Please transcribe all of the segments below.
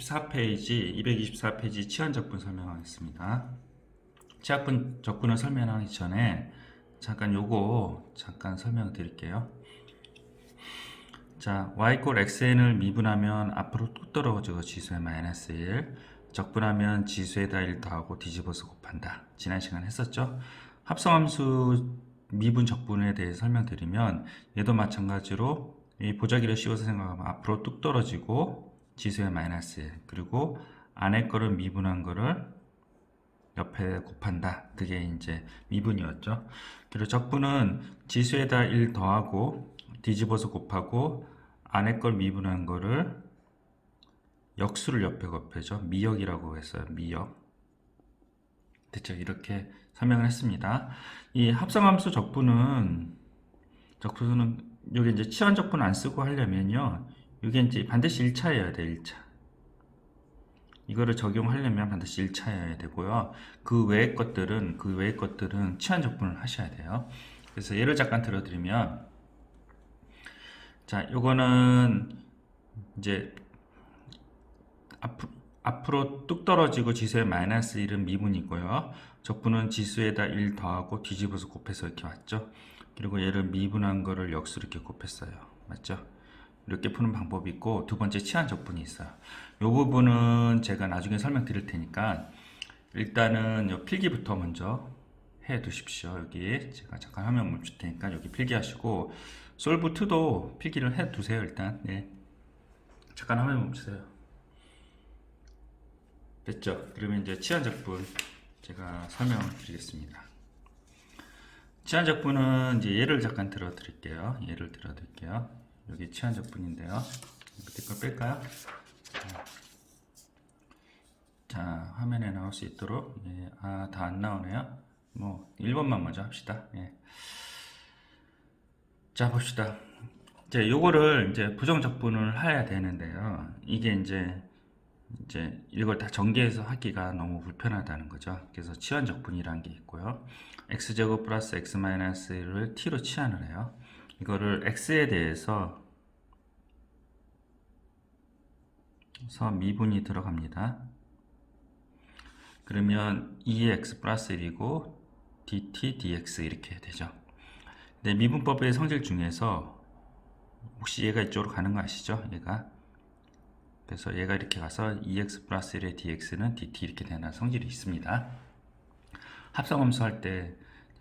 224페이지 224페이지 치환적분 설명하겠습니다. 치환적분을 설명하기 전에 잠깐 요거 잠깐 설명드릴게요. 자, y 꼴 xn을 미분하면 앞으로 뚝 떨어지고 지수에 마이너스 1, 적분하면 지수에다 1 더하고 뒤집어서 곱한다. 지난 시간에 했었죠? 합성함수 미분 적분에 대해 설명드리면 얘도 마찬가지로 이 보자기를 씌워서 생각하면 앞으로 뚝 떨어지고 지수에 마이너스 1, 그리고 안에 거를 미분한 거를 옆에 곱한다. 그게 이제 미분이었죠. 그리고 적분은 지수에다 1 더하고 뒤집어서 곱하고 안에 걸 미분한 거를 역수를 옆에 곱해죠. 미역이라고 했어요. 미역. 됐죠? 이렇게 설명을 했습니다. 이 합성함수 적분은 여기 이제 치환 적분 안 쓰고 하려면요. 이게 이제 반드시 1차여야 돼. 1차. 이거를 적용하려면 반드시 1차여야 되고요. 그 외의 것들은 치환 적분을 하셔야 돼요. 그래서 예를 잠깐 들어드리면, 자, 요거는 이제 앞으로 뚝 떨어지고 지수에 마이너스 1은 미분이고요. 적분은 지수에다 1 더하고 뒤집어서 곱해서 이렇게 왔죠. 그리고 얘를 미분한 거를 역수로 이렇게 곱했어요. 맞죠? 이렇게 푸는 방법이 있고, 두 번째 치환 적분이 있어요. 이 부분은 제가 나중에 설명드릴 테니까 일단은 이 필기부터 먼저 해 두십시오. 여기 제가 잠깐 화면 멈출 테니까 여기 필기하시고, 솔브2도 필기를 해 두세요. 일단 네. 잠깐 화면 멈추세요. 됐죠? 그러면 이제 치환 적분 제가 설명을 드리겠습니다. 치환 적분은 이제 예를 잠깐 들어 드릴게요. 여기 치환 적분인데요. 밑에 걸 뺄까요? 자, 화면에 나올 수 있도록. 예, 다 안 나오네요. 뭐 1번만 먼저 합시다. 예. 자, 봅시다. 이제 요거를 이제 부정 적분을 해야 되는데요. 이게 이제 이걸 다 전개해서 하기가 너무 불편하다는 거죠. 그래서 치환 적분이라는 게 있고요. x제곱 플러스 x 마이너스 1을 t로 치환을 해요. 이거를 x에 대해서 미분이 들어갑니다. 그러면 2x 플러스 1이고 dt dx 이렇게 되죠. 근데 미분법의 성질 중에서 혹시 얘가 이쪽으로 가는 거 아시죠? 그래서 얘가 이렇게 가서 2x 플러스 1의 dx는 dt 이렇게 되는 성질이 있습니다. 합성함수 할 때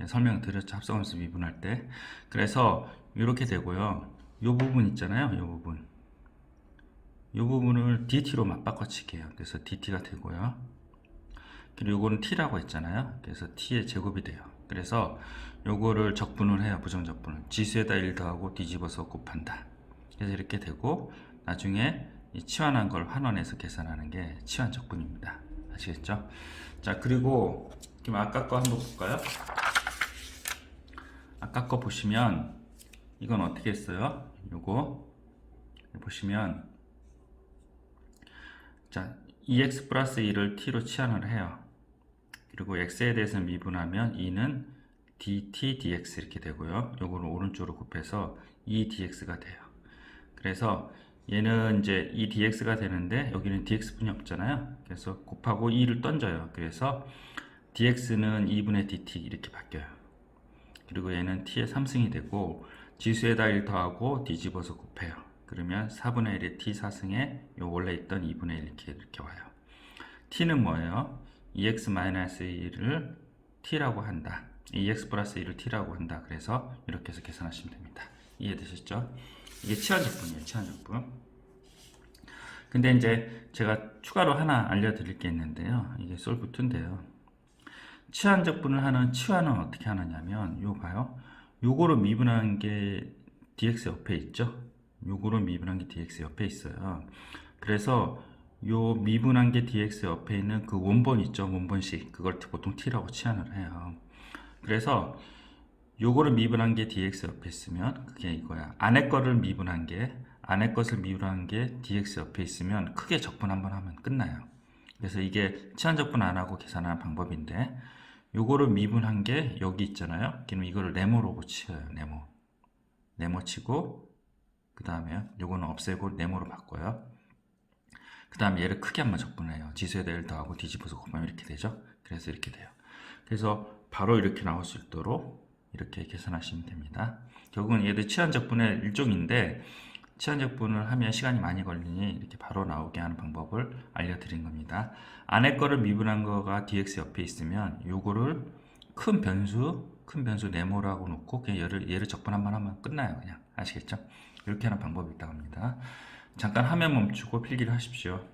설명드렸죠. 합성함수 미분할 때. 그래서 이렇게 되고요. 이 부분 있잖아요. 이 부분을 dt로 맞바꿔치기해요. 그래서 dt가 되고요. 그리고 이거는 t라고 했잖아요. 그래서 t의 제곱이 돼요. 그래서 요거를 적분을 해요. 부정적분을. 지수에다 1 더하고 뒤집어서 곱한다. 그래서 이렇게 되고, 나중에 이 치환한 걸 환원해서 계산하는 게 치환 적분입니다. 아시겠죠? 자, 그리고 그럼 아까 거 한번 볼까요? 아까 거 보시면 이건 어떻게 했어요? 요거 보시면, 자, 2x 플러스 1을 t로 치환을 해요. 그리고 x에 대해서 미분하면 2는 dt dx 이렇게 되고요. 요거를 오른쪽으로 곱해서 2dx가 돼요. 그래서 얘는 이제 2dx가 되는데 여기는 dx분이 없잖아요. 그래서 곱하고 2를 던져요. 그래서 dx는 2분의 dt 이렇게 바뀌어요. 그리고 얘는 t의 3승이 되고 지수에다 1 더하고 뒤집어서 곱해요. 그러면 4분의 1의 t 4승에 요 원래 있던 2분의 1 이렇게 와요. t는 뭐예요? 2x-1을 t라고 한다. 2x 플러스 1을 t라고 한다. 그래서 이렇게 해서 계산하시면 됩니다. 이해되셨죠? 이게 치환적분이에요. 치환적분. 근데 이제 제가 추가로 하나 알려드릴 게 있는데요. 이게 솔브2인데요. 치환적분을 하는 치환은 어떻게 하느냐면, 요 봐요. 요거로 미분한 게 dx 옆에 있죠. 요거로 미분한 게 dx 옆에 있어요. 그래서 요 미분한 게 dx 옆에 있는 그 원본 있죠. 원본식. 그걸 보통 t라고 치환을 해요. 그래서 요거를 미분한 게 dx 옆에 있으면 그게 이거야. 안에 것을 미분한 게 dx 옆에 있으면 크게 적분 한번 하면 끝나요. 그래서 이게 치환 적분 안 하고 계산하는 방법인데, 요거를 미분한 게 여기 있잖아요. 그럼 이거를 네모로 치어요. 네모 치고, 그 다음에 요거는 없애고 네모로 바꿔요. 그 다음에 얘를 크게 한번 적분해요. 지수에다 1 더하고 뒤집어서 곱하면 이렇게 되죠. 그래서 이렇게 돼요. 그래서 바로 이렇게 나올 수 있도록 이렇게 계산하시면 됩니다. 결국은 얘도 치환적분의 일종인데 치환적분을 하면 시간이 많이 걸리니 이렇게 바로 나오게 하는 방법을 알려드린 겁니다. 안에 거를 미분한 거가 dx 옆에 있으면 요거를 큰 변수 네모라고 놓고 그냥 얘를 적분 한번 하면 끝나요. 그냥 아시겠죠? 이렇게 하는 방법이 있다고 합니다. 잠깐 화면 멈추고 필기를 하십시오.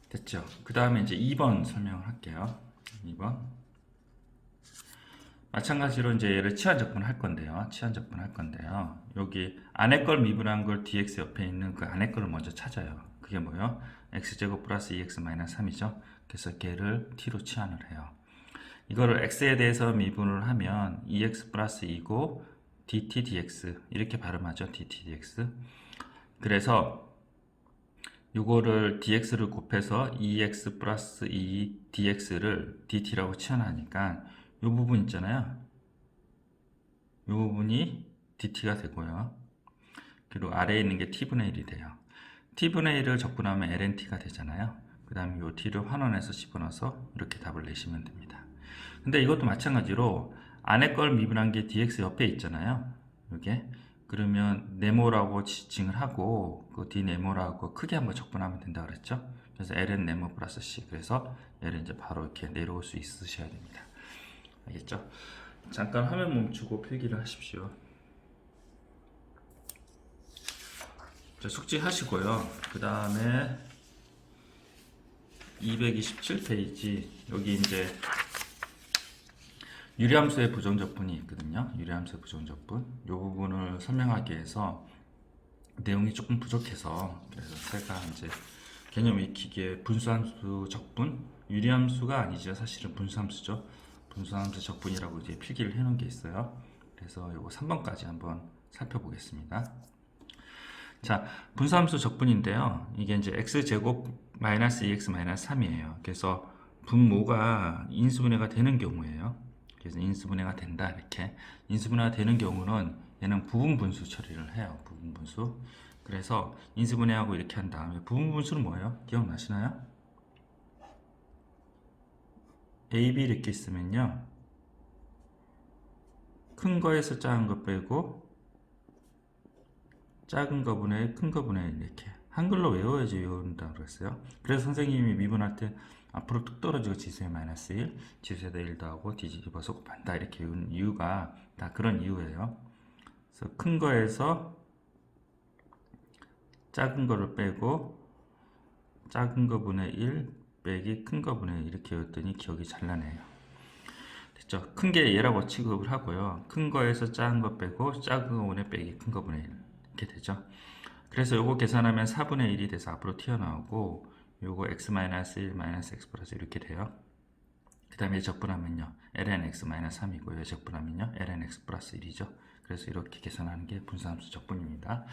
됐죠? 그 다음에 이제 2번 설명을 할게요. 2번. 마찬가지로 이제 얘를 치환적분 할 건데요. 치환적분 할 건데요. 여기 안에 걸 미분한 걸 dx 옆에 있는 그 안에 거를 먼저 찾아요. 그게 뭐예요? x제곱 플러스 2x 마이너스 3이죠. 그래서 걔를 t로 치환을 해요. 이거를 x에 대해서 미분을 하면 2x 플러스 2고 dt dx 이렇게 발음하죠. dt dx. 그래서 요거를 dx를 곱해서 2x 플러스 2 dx를 dt라고 치환하니까 요 부분 있잖아요. 요 부분이 dt가 되고요. 그리고 아래에 있는 게 t분의 1이 돼요. t분의 1을 적분하면 lnt가 되잖아요. 그 다음에 요 t를 환원해서 집어넣어서 이렇게 답을 내시면 됩니다. 근데 이것도 마찬가지로 안에 걸 미분한 게 dx 옆에 있잖아요. 요게. 그러면 네모라고 지칭을 하고 그 d 네모라고 크게 한번 적분하면 된다 그랬죠. 그래서 ln 네모 플러스 c. 그래서 얘를 이제 바로 이렇게 내려올 수 있으셔야 됩니다. 알겠죠? 잠깐 화면 멈추고 필기를 하십시오. 자, 숙지 하시고요. 그 다음에 227페이지 여기 이제 유리함수의 부정적분이 있거든요. 유리함수의 부정적분 이 부분을 설명하기 위해서 내용이 조금 부족해서 그래서 제가 이제 개념 익히기에 분수함수 적분 유리함수가 아니죠. 사실은 분수함수죠. 분수함수 적분이라고 이제 필기를 해놓은 게 있어요. 그래서 이거 3번까지 한번 살펴보겠습니다. 자, 분수함수 적분인데요. 이게 이제 x제곱 마이너스 2x 마이너스 3이에요. 그래서 분모가 인수분해가 되는 경우에요. 그래서 인수분해가 된다 이렇게 인수분해가 되는 경우는 얘는 부분분수 처리를 해요. 부분분수. 그래서 인수분해하고 이렇게 한 다음에 부분분수는 뭐예요? 기억나시나요? a, b 이렇게 있으면요. 큰 거에서 작은 거 빼고 작은 거분의 큰 거분의 이렇게 한글로 외워야지 외운다고 그랬어요. 그래서 선생님이 미분할 때 앞으로 뚝 떨어지고 지수에 마이너스 1, 지수에다 1 더하고 뒤집어서 곱한다 이렇게 외운 이유가 다 그런 이유예요. 그래서 큰 거에서 작은 거를 빼고 작은 거분의 1 빼기 큰 거분의 1 이렇게 외웠더니 기억이 잘 나네요. 됐죠? 큰 게 얘라고 취급을 하고요. 큰 거에서 작은 거 빼고 작은 거분의 빼기 큰 거분의 1 이렇게 되죠. 그래서 요거 계산하면 4분의 1이 돼서 앞으로 튀어나오고 요거 x-1 x 플러스 이렇게 돼요. 그 다음에 적분하면요 ln x-3이고요 적분하면요 ln x 플러스 1이죠. 그래서 이렇게 계산하는 게 분수함수 적분입니다.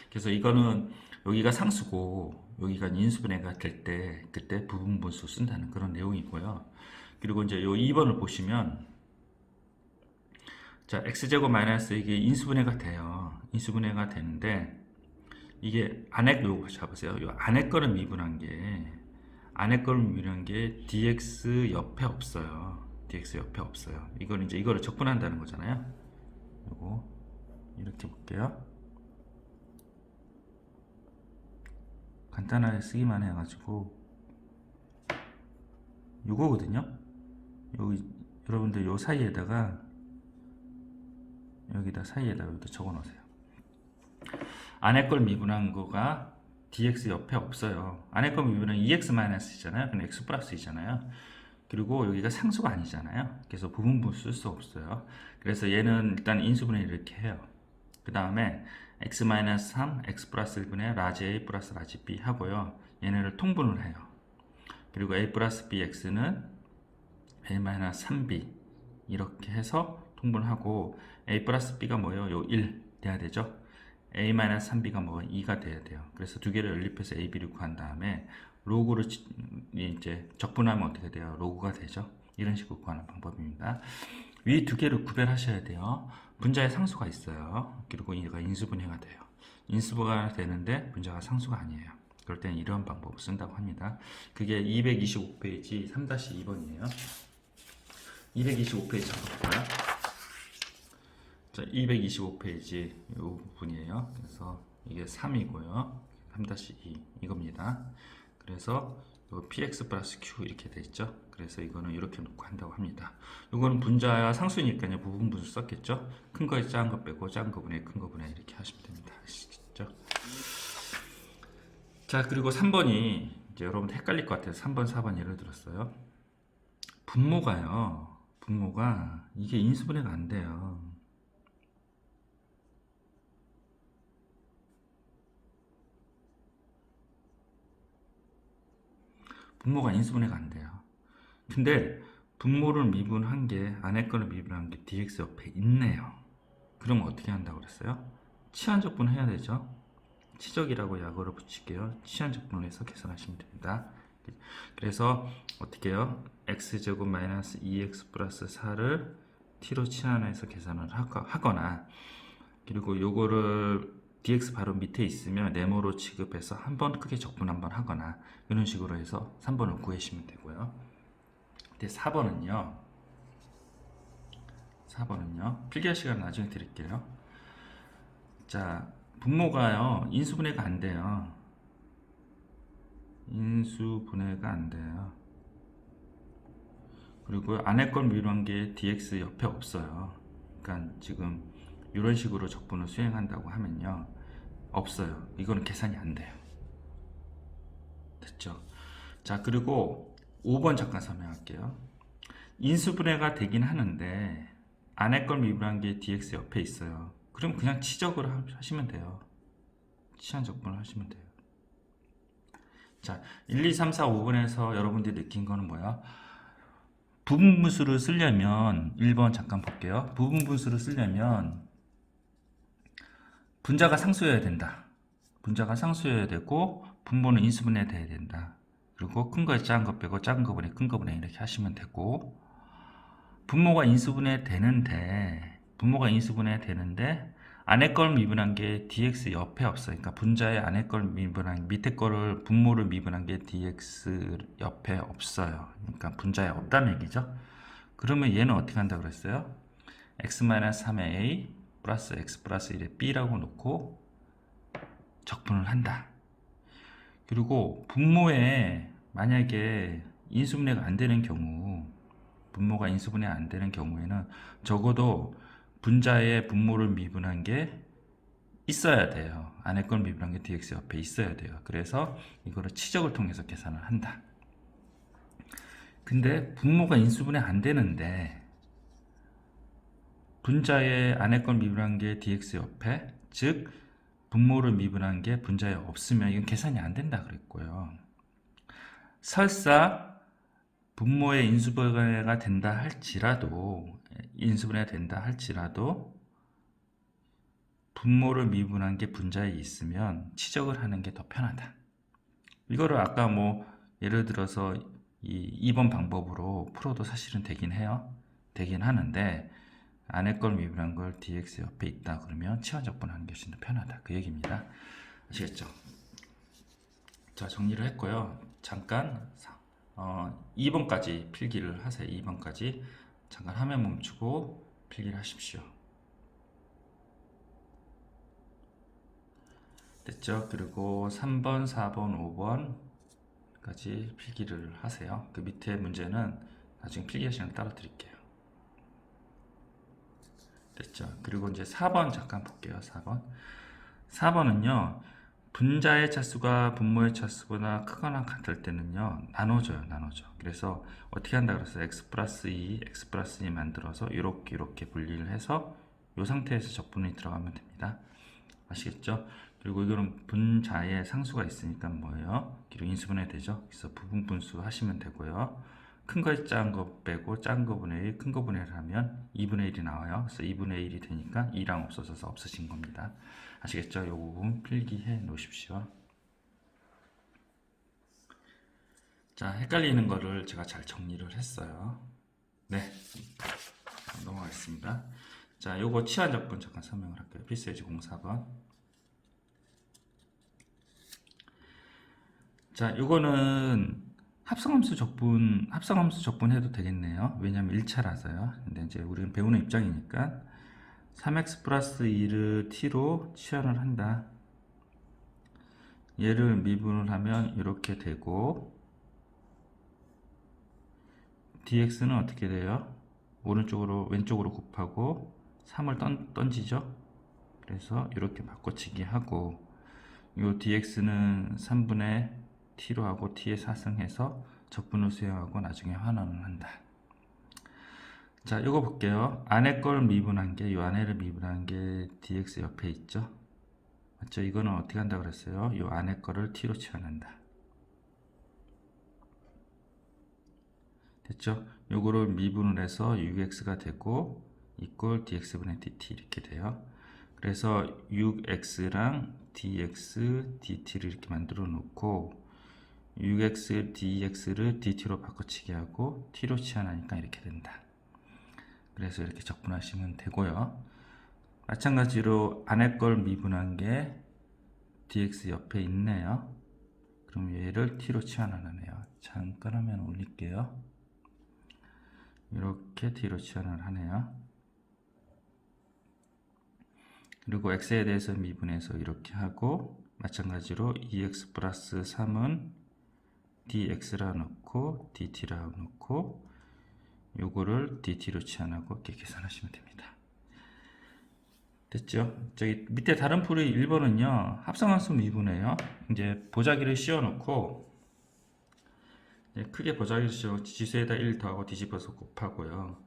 그래서 이거는 여기가 상수고 여기가 인수분해가 될 때 그때 부분분수 쓴다는 그런 내용이고요. 그리고 이제 요 2번을 보시면 자 x제곱 마이너스 이게 인수분해가 돼요. 인수분해가 되는데 이게 안에 요거 잡으세요. 요 안에 거를 미분한 게 안에 거를 미분한 게 dx 옆에 없어요. dx 옆에 없어요. 이걸 이제 이거를 적분한다는 거잖아요. 요거 이렇게 볼게요. 간단하게 쓰기만 해가지고 요거거든요. 여기 여러분들 요 사이에다가 여기다 사이에다가 여기다 적어 놓으세요. 안에 걸 미분한 거가 dx 옆에 없어요. 안에 걸 미분은 2x-잖아요. 그럼 x 플러스이잖아요. 그리고 여기가 상수가 아니잖아요. 그래서 부분분수 쓸 수 없어요. 그래서 얘는 일단 인수분해 이렇게 해요. 그 다음에 x-3, x 플러스 1분의 라지 a 플러스 라지 b 하고요. 얘네를 통분을 해요. 그리고 a 플러스 bx는 a-3b 이렇게 해서 통분하고 a 플러스 b가 뭐예요? 요 1 돼야 되죠. a-3b가 뭐 2가 돼야 돼요. 그래서 두 개를 연립해서 a, b를 구한 다음에 로그를 이제 적분하면 어떻게 돼요? 로그가 되죠. 이런 식으로 구하는 방법입니다. 위 두 개를 구별하셔야 돼요. 분자에 상수가 있어요. 그리고 얘가 인수분해가 돼요. 인수가 되는데 분자가 상수가 아니에요. 그럴 때는 이런 방법을 쓴다고 합니다. 그게 225페이지 3-2번이에요. 225페이지 볼까요? 자, 225페이지 이 부분이에요. 그래서 이게 3이고요. 3-2 이겁니다. 그래서 px 플러스 q 이렇게 돼 있죠. 그래서 이거는 이렇게 놓고 한다고 합니다. 이거는 분자야 상수니까요. 부분 분수 썼겠죠. 큰 거에 작은 거 빼고 작은 거 분해 큰 거 분해 이렇게 하시면 됩니다. 아시겠죠? 자, 그리고 3번이 이제 여러분 헷갈릴 것 같아요. 3번, 4번 예를 들었어요. 분모가 이게 인수분해가 안 돼요. 분모가 인수분해가 안 돼요. 근데 분모를 미분한 게 안에 거를 미분한 게 dx 옆에 있네요. 그러면 어떻게 한다고 그랬어요? 치환적분 해야 되죠. 치적이라고 약어를 붙일게요. 치환적분을 해서 계산하시면 됩니다. 그래서 어떻게 해요? x제곱 마이너스 2x 플러스 4를 t로 치환해서 계산을 하거나, 그리고 요거를 dx 바로 밑에 있으면 네모로 취급해서 한번 크게 적분 한번 하거나 이런 식으로 해서 3번을 구하시면 되고요. 근데 4번은요 필기할 시간 나중에 드릴게요. 자, 분모가요 인수분해가 안 돼요. 인수분해가 안 돼요. 그리고 안에 걸 미루한 게 dx 옆에 없어요. 그러니까 지금 이런 식으로 적분을 수행한다고 하면요 없어요. 이거는 계산이 안 돼요. 됐죠? 자, 그리고 5번 잠깐 설명할게요. 인수분해가 되긴 하는데 안에 걸 미분한 게 dx 옆에 있어요. 그럼 그냥 치적으로 하시면 돼요. 치환적분을 하시면 돼요. 자, 1, 2, 3, 4, 5번에서 여러분들이 느낀 거는 뭐야? 부분분수를 쓰려면 1번 잠깐 볼게요. 부분분수를 쓰려면 분자가 상수여야 된다. 분자가 상수여야 되고 분모는 인수분해 돼야 된다. 그리고 큰 거에 작은 거 빼고 작은 거 분해 큰 거 분해 이렇게 하시면 되고, 분모가 인수분해 되는데 안에 걸 미분한 게 dx 옆에 없어. 그러니까 분자의 안에 걸 미분한 밑에 거를 분모를 미분한 게 dx 옆에 없어요. 그러니까 분자에 없다는 얘기죠. 그러면 얘는 어떻게 한다고 그랬어요? x-3의 a 플러스 x 플러스 1의 b라고 놓고 적분을 한다. 그리고 분모에 만약에 인수분해가 안 되는 경우, 분모가 인수분해 안 되는 경우에는 적어도 분자의 분모를 미분한 게 있어야 돼요. 안에 걸 미분한 게 dx 옆에 있어야 돼요. 그래서 이거를 치적을 통해서 계산을 한다. 근데 분모가 인수분해 안 되는데 분자의 안에 걸 미분한 게 dx 옆에, 즉 분모를 미분한 게 분자에 없으면 이건 계산이 안 된다 그랬고요. 설사 분모의 인수분해가 된다 할지라도 분모를 미분한 게 분자에 있으면 치적을 하는 게 더 편하다. 이거를 아까 예를 들어서 이 2번 방법으로 풀어도 사실은 되긴 해요. 되긴 하는데 안에 걸 미분한 걸 dx 옆에 있다 그러면 치환적분하는 게 훨씬 더 편하다. 그 얘기입니다. 아시겠죠? 자, 정리를 했고요. 잠깐 2번까지 필기를 하세요. 2번까지 잠깐 화면 멈추고 필기를 하십시오. 됐죠? 그리고 3번, 4번, 5번까지 필기를 하세요. 그 밑에 문제는 나중에 필기 시간 따로 드릴게요. 됐죠? 그리고 이제 4번 잠깐 볼게요. 4번은요. 분자의 차수가 분모의 차수보다 크거나 같을 때는요. 나눠줘요. 그래서 어떻게 한다 그랬어요? x 플러스 2, x 플러스 2 만들어서 이렇게 분리를 해서 이 상태에서 적분이 들어가면 됩니다. 아시겠죠? 그리고 이거는 분자의 상수가 있으니까 뭐예요? 그리고 인수분해 되죠? 그래서 부분분수 하시면 되고요. 큰 거에 작은 거 빼고 작은 거 분의 1, 큰 거 분의 1 하면 2분의 1이 나와요. 그래서 2분의 1이 되니까 2랑 없어져서 없어진 겁니다. 아시겠죠? 이 부분 필기해 놓으십시오. 자, 헷갈리는 거를 제가 잘 정리를 했어요. 네, 넘어가겠습니다. 자, 요거 치환적분 잠깐 설명을 할게요. 필수예지 04번. 자, 이거는 합성함수 적분해도 되겠네요. 왜냐면 1차라서요. 근데 이제 우리는 배우는 입장이니까 3x 플러스 2를 t로 치환을 한다. 얘를 미분을 하면 이렇게 되고, dx는 어떻게 돼요? 왼쪽으로 곱하고 3을 던지죠. 그래서 이렇게 바꿔치기 하고, 요 dx는 3분의 t로 하고 t에 4승해서 적분을 수행하고 나중에 환원을 한다. 자, 이거 볼게요. 안에 걸 미분한 게, 요 안에를 미분한 게 dx 옆에 있죠. 맞죠? 이거는 어떻게 한다 그랬어요? 요 안에 거를 t로 치환한다. 됐죠? 요거를 미분을 해서 6x가 되고 이꼴 dx분의 dt 이렇게 돼요. 그래서 6x랑 dx, dt를 이렇게 만들어 놓고 6x, dx를 dt로 바꿔치기 하고 t로 치환하니까 이렇게 된다. 그래서 이렇게 적분하시면 되고요. 마찬가지로 안에 걸 미분한 게 dx 옆에 있네요. 그럼 얘를 t로 치환하네요. 잠깐 화면 올릴게요. 이렇게 t로 치환을 하네요. 그리고 x에 대해서 미분해서 이렇게 하고, 마찬가지로 2x 플러스 3은 dx라 놓고 dt라 놓고 요거를 dt로 치환하고 이렇게 계산하시면 됩니다. 됐죠? 저기 밑에 다른 풀이 1번은요 합성함수 미분이에요. 이제 보자기를 씌워 놓고 크게 보자기를 씌워 지수에다 1 더하고 뒤집어서 곱하고요.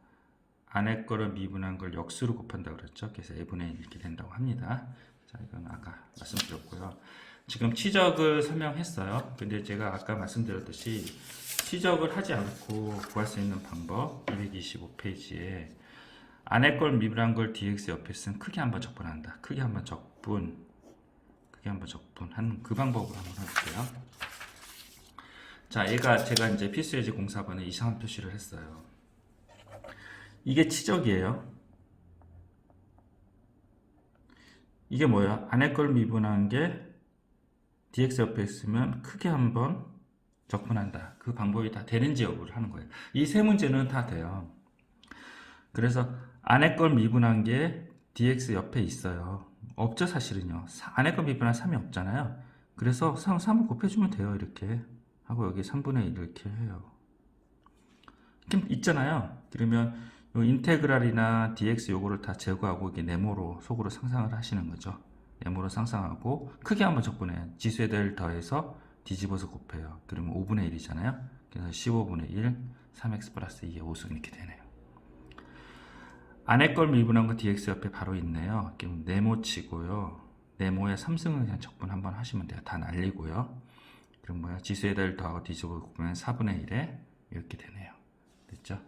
안에 거를 미분한 걸 역수로 곱한다고 그랬죠. 그래서 a분의 1 이렇게 된다고 합니다. 자, 이건 아까 말씀드렸고요. 지금 치적을 설명했어요. 근데 제가 아까 말씀드렸듯이 치적을 하지 않고 구할 수 있는 방법 225페이지에 안에 걸 미분한 걸 dx 옆에 쓴 크게 한번 적분한다. 크게 한번 적분한 그 방법으로 한번 해볼게요. 자, 제가 이제 필수예제 공사번에 이상한 표시를 했어요. 이게 치적이에요. 이게 뭐야? 안에 걸 미분한 게 dx 옆에 있으면 크게 한번 적분한다. 그 방법이 다 되는지 여부를 하는 거예요. 이 세 문제는 다 돼요. 그래서 안에 걸 미분한 게 dx 옆에 있어요. 없죠, 사실은요. 안에 걸 미분한 3이 없잖아요. 그래서 3을 곱해주면 돼요. 이렇게 하고 여기 3분의 1 이렇게 해요. 있잖아요. 그러면 요 인테그랄이나 dx 요거를 다 제거하고 이게 네모로 속으로 상상을 하시는 거죠. 네모로 상상하고 크게 한번 적분해. 지수에 대를 더해서 뒤집어서 곱해요. 그러면 5분의 1이잖아요. 그래서 15분의 1, 3x 플러스 2의 5승 이렇게 되네요. 안에 걸 미분한 거 dx 옆에 바로 있네요. 그럼 네모 치고요. 네모의 3승을 그냥 적분 한번 하시면 돼요. 다 날리고요. 그럼 뭐야? 지수에 대를 더하고 뒤집어 곱하면 4분의 1에 이렇게 되네요. 됐죠?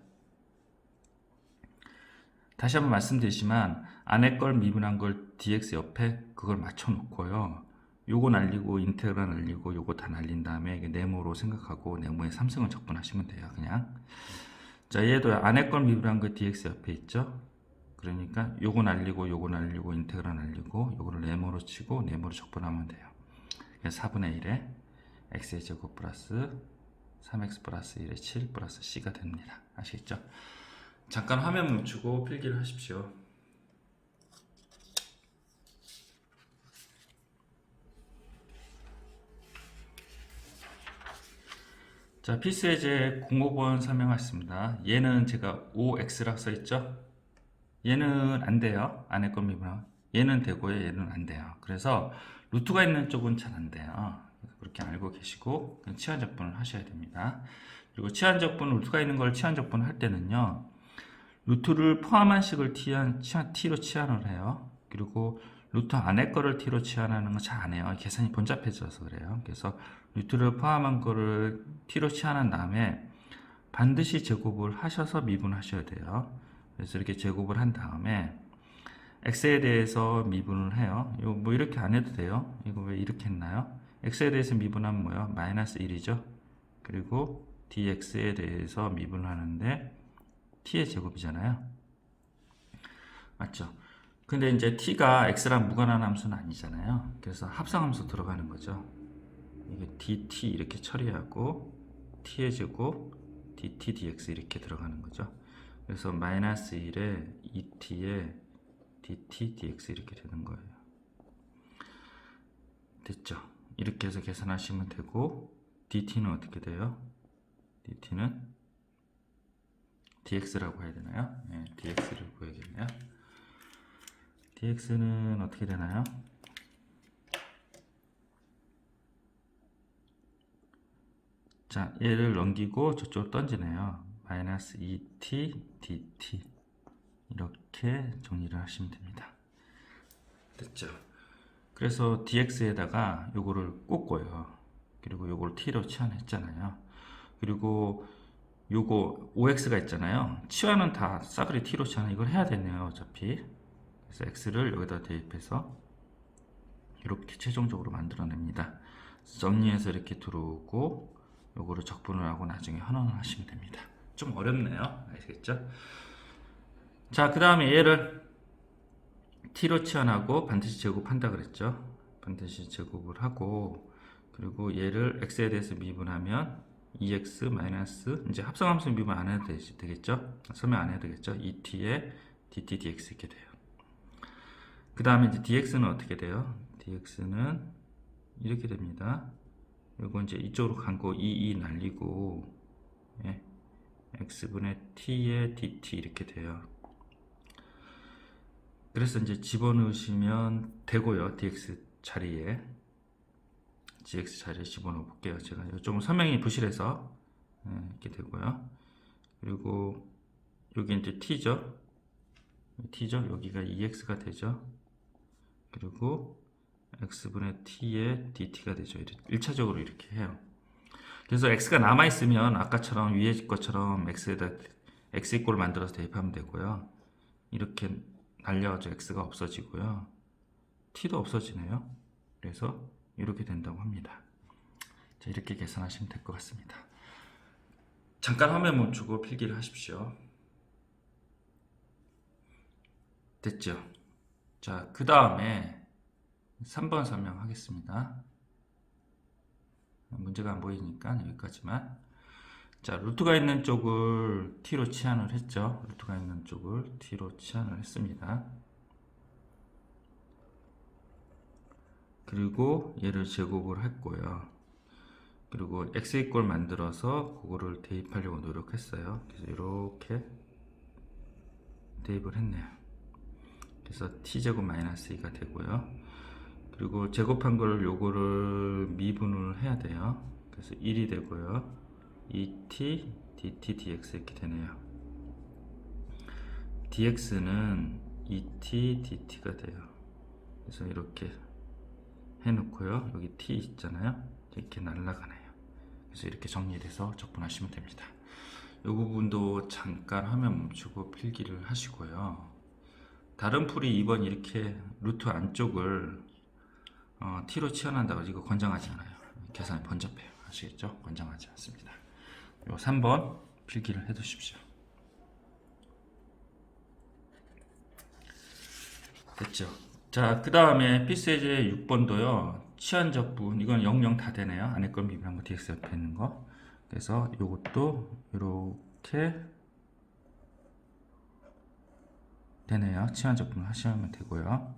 다시 한번 말씀드리지만 안에 걸 미분한 걸 dx 옆에 그걸 맞춰 놓고요. 요거 날리고 인테그랄 날리고 요거 다 날린 다음에 네모로 생각하고 네모의 3승을 적분하시면 돼요. 그냥. 자, 얘도 안에 걸 미분한 거 dx 옆에 있죠. 그러니까 요거 날리고 인테그랄 날리고 요거를 네모로 치고 네모로 적분하면 돼요. 그래서 4분의 1에 x의 제곱 플러스 3x 플러스 1의 7 플러스 c가 됩니다. 아시겠죠? 잠깐 화면 멈추고 필기를 하십시오. 자, 필수예제 05번 설명하겠습니다. 얘는 제가 5x라고 써있죠? 얘는 안 돼요. 안에 거 미분하면. 얘는 되고요. 얘는 안 돼요. 그래서 루트가 있는 쪽은 잘 안 돼요. 그렇게 알고 계시고 치환적분을 하셔야 됩니다. 그리고 치환적분, 루트가 있는 걸 치환적분을 할 때는요. 루트를 포함한 식을 t로 치환을 해요. 그리고 루트 안에 거를 t로 치환하는 건 잘 안 해요. 계산이 번잡해져서 그래요. 그래서 루트를 포함한 거를 t로 치환한 다음에 반드시 제곱을 하셔서 미분하셔야 돼요. 그래서 이렇게 제곱을 한 다음에 x에 대해서 미분을 해요. 이거 뭐 이렇게 안 해도 돼요. 이거 왜 이렇게 했나요? x에 대해서 미분하면 뭐예요? 마이너스 1이죠. 그리고 dx에 대해서 미분을 하는데 t의 제곱이잖아요. 맞죠? 근데 이제 t가 x랑 무관한 함수는 아니잖아요. 그래서 합성함수 들어가는 거죠. 이게 dt 이렇게 처리하고 t의 제곱 dt dx 이렇게 들어가는 거죠. 그래서 마이너스 1에 2t에 dt dx 이렇게 되는 거예요. 됐죠? 이렇게 해서 계산하시면 되고, dt는 어떻게 돼요? dt는 dx라고 해야 되나요? 네, dx를 구해야겠네요. dx는 어떻게 되나요? 자, 얘를 넘기고 저쪽으로 던지네요. 마이너스 2t dt 이렇게 정리를 하시면 됩니다. 됐죠? 그래서 dx에다가 요거를 꽂고요. 그리고 요걸 t로 치환했잖아요. 그리고 요거 5x가 있잖아요. 치환은 다 싸그리 t로 치환 이걸 해야 되네요. 어차피. 그래서 x를 여기다 대입해서 이렇게 최종적으로 만들어냅니다. 정리해서 이렇게 들어오고 요거를 적분을 하고 나중에 환원을 하시면 됩니다. 좀 어렵네요. 아시겠죠? 자, 그 다음에 얘를 t로 치환하고 반드시 제곱한다 그랬죠. 반드시 제곱을 하고, 그리고 얘를 x에 대해서 미분하면 2x 마이너스, 이제 합성함수 미분 안 해도 되겠죠. 설명 안 해도 되겠죠. 2t에 dt dx 이렇게 돼요. 그 다음에 이제 dx는 어떻게 돼요? dx는 이렇게 됩니다. 요거 이제 이쪽으로 간 거 2 날리고, 예, x분의 t의 dt 이렇게 돼요. 그래서 이제 집어넣으시면 되고요. dx 자리에 집어넣어 볼게요. 제가 좀 설명이 부실해서 이렇게 되고요. 그리고 여기 이제 t죠. 여기가 2x가 되죠. 그리고 x분의 t의 dt가 되죠. 1차적으로 이렇게 해요. 그래서 x가 남아있으면 아까처럼 위에 것처럼 x에다 x 이꼴을 만들어서 대입하면 되고요. 이렇게 날려가지고 x가 없어지고요. t도 없어지네요. 그래서 이렇게 된다고 합니다. 자, 이렇게 계산하시면 될 것 같습니다. 잠깐 화면 멈추고 필기를 하십시오. 됐죠? 자, 그 다음에 3번 설명하겠습니다. 문제가 안 보이니까 여기까지만. 자, 루트가 있는 쪽을 t로 치환을 했죠. 루트가 있는 쪽을 t로 치환을 했습니다. 그리고 얘를 제곱을 했고요. 그리고 x 이꼴 만들어서 그거를 대입하려고 노력했어요. 그래서 이렇게 대입을 했네요. 그래서 t제곱 마이너스 2가 되고요. 그리고 제곱한 걸 요거를 미분을 해야 돼요. 그래서 1이 되고요. 2t dt dx 이렇게 되네요. dx는 2t dt가 돼요. 그래서 이렇게 해놓고요. 여기 t 있잖아요. 이렇게 날아가네요. 그래서 이렇게 정리돼서 적분하시면 됩니다. 이 부분도 잠깐 화면 멈추고 필기를 하시고요. 다른 풀이 2번 이렇게 루트 안쪽을 t로 치환한다고 이거 권장하지 않아요. 계산이 번잡해요. 아시겠죠? 권장하지 않습니다. 요 3번 필기를 해 두십시오. 됐죠? 자, 그 다음에 필수예제 6번도요. 치환적분, 이건 00 다 되네요. 안에 걸 미분한 거 dx 옆에 있는 거. 그래서 요것도 이렇게 되네요. 치환적분 하시면 되고요.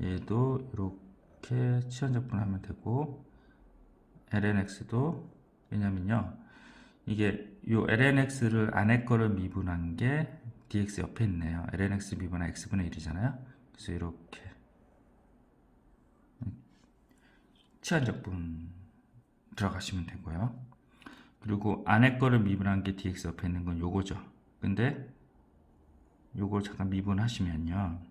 얘도 이렇게 치환적분 하면 되고, lnx도, 왜냐면요, 이게 요 lnx를 안에 거를 미분한 게 dx 옆에 있네요. lnx 미분한 x분의 1이잖아요. 그래서 이렇게 치환적분 들어가시면 되고요. 그리고 안에 거를 미분한 게 dx 옆에 있는 건 요거죠. 근데 요걸 잠깐 미분하시면요.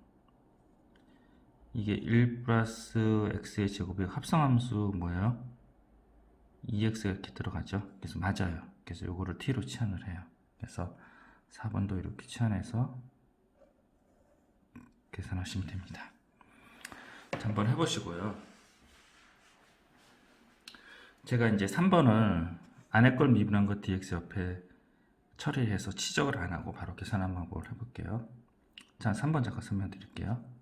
이게 1 플러스 x의 제곱이 합성함수 뭐예요? 2x가 이렇게 들어가죠. 그래서 맞아요. 그래서 요거를 t로 치환을 해요. 그래서 4번도 이렇게 치환해서 계산하시면 됩니다. 자, 한번 해보시고요. 제가 이제 3번을 안에 걸 미분한 것 dx 옆에 처리해서 치적을 안 하고 바로 계산한 방법을 해볼게요. 자, 3번 잠깐 설명드릴게요.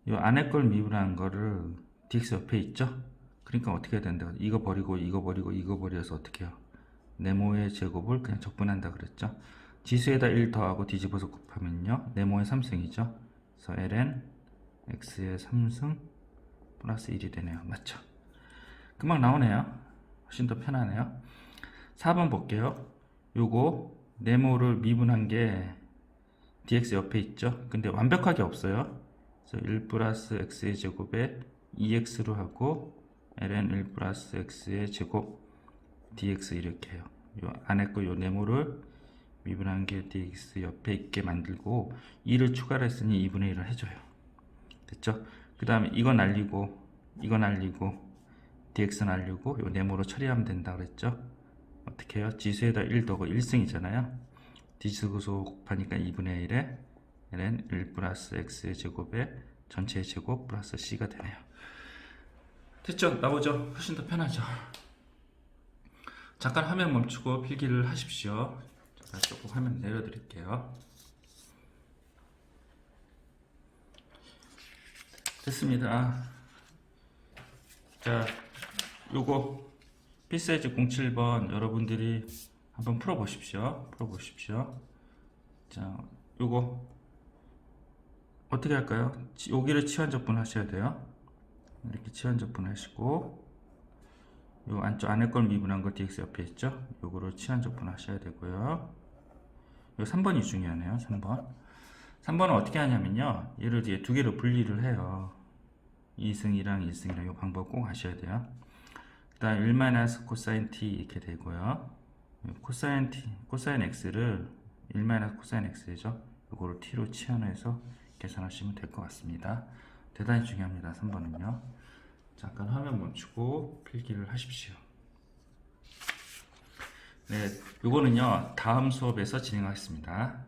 이 안에 걸 미분한 거를 dx 옆에 있죠? 그러니까 어떻게 해야 된다? 이거 버리고 이거 버리고 이거 버려서 어떻게 해요? 네모의 제곱을 그냥 적분한다 그랬죠? 지수에다 1 더하고 뒤집어서 곱하면요 네모의 3승이죠. 그래서 ln x의 3승 플러스 1이 되네요. 맞죠? 금방 나오네요. 훨씬 더 편하네요. 4번 볼게요. 요거 네모를 미분한 게 dx 옆에 있죠. 근데 완벽하게 없어요. 그래서 1 플러스 x의 제곱에 2x로 하고 ln 1 플러스 x의 제곱 dx 이렇게 해요. 요 안에 거 요 네모를 미분한 게 dx 옆에 있게 만들고 2를 추가를 했으니 2분의 1을 해줘요. 됐죠? 그 다음에 이거 날리고 이거 날리고 dx 날리고 요 네모로 처리하면 된다 그랬죠? 어떻게 해요? 지수에다 1 더하고 1승이잖아요. 뒤집어서 곱하니까 2분의 1에 ln 1 플러스 x의 제곱에 전체의 제곱 플러스 c가 되네요. 됐죠? 나오죠? 훨씬 더 편하죠? 잠깐 화면 멈추고 필기를 하십시오. 제가 조금 화면 내려드릴게요. 됐습니다. 자, 요거 필사이즈 07번 여러분들이 한번 풀어보십시오. 자, 요거 어떻게 할까요? 여기를 치환적분 하셔야 돼요. 이렇게 치환적분 하시고 요 안쪽 안에 걸 미분한 거 dx 옆에 있죠? 요거를 치환적분 하셔야 되고요. 요 3번이 중요하네요. 3번은 어떻게 하냐면요. 얘를 이제 두 개로 분리를 해요. 2승이랑 1승이랑 요 방법 꼭 하셔야 돼요. 그 다음 1 마이너스 코사인 t 이렇게 되고요. 코사인 t, 코사인 x를 1 마이너스 코사인 x죠. 요거를 t로 치환해서 계산하시면 될 것 같습니다. 대단히 중요합니다. 3번은요. 잠깐 화면 멈추고 필기를 하십시오. 네, 요거는요 다음 수업에서 진행하겠습니다.